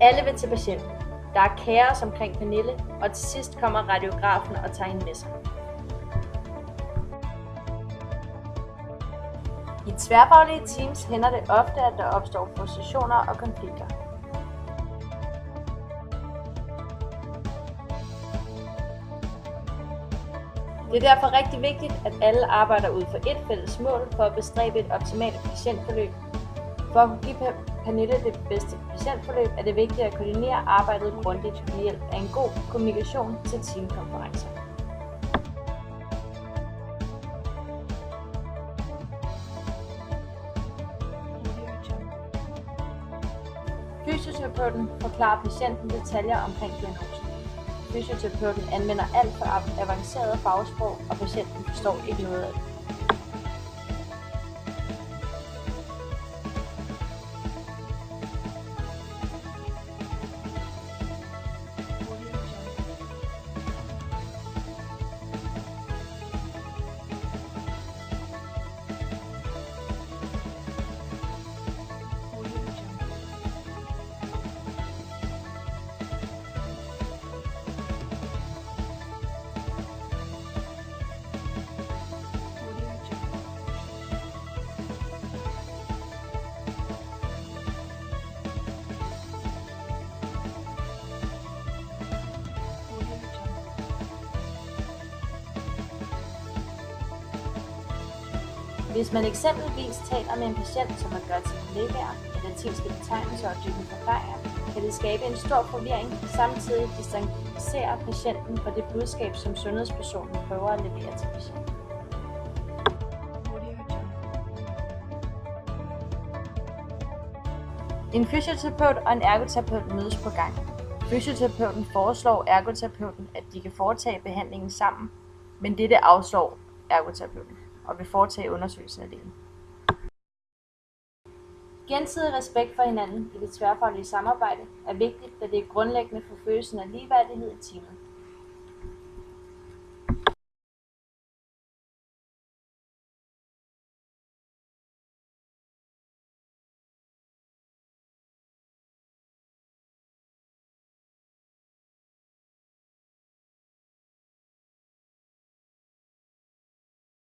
Alle vil til patienten. Der er kaos omkring Pernille, og til sidst kommer radiografen og tager hende med sig. I tværfaglige teams hænder det ofte, at der opstår frustrationer og konflikter. Det er derfor rigtig vigtigt, at alle arbejder ud for et fælles mål for at bestræbe et optimalt patientforløb. For at kunne give Pernille det bedste patientforløb, er det vigtigt at koordinere arbejdet grundigt ved hjælp af en god kommunikation til teamkonferencer. Fysioterapeuten forklarer patienten detaljer omkring diagnosen. Fysioterapeuten anvender alt for avanceret fagsprog, og patienten forstår ikke noget af det. Hvis man eksempelvis taler med en patient, som har gjort til kollegaer, medicinske betegnelser og dybe forklaringer, kan det skabe en stor forvirring, samtidig distancere patienten fra det budskab, som sundhedspersonen prøver at levere til patienten. En fysioterapeut og en ergoterapeut mødes på gang. Fysioterapeuten foreslår ergoterapeuten, at de kan foretage behandlingen sammen, men dette afslår ergoterapeuten og vil foretage undersøgelsen af delen. Gensidig respekt for hinanden i det tværfaglige samarbejde er vigtigt, da det er grundlæggende for følelsen af ligeværdighed i teamet.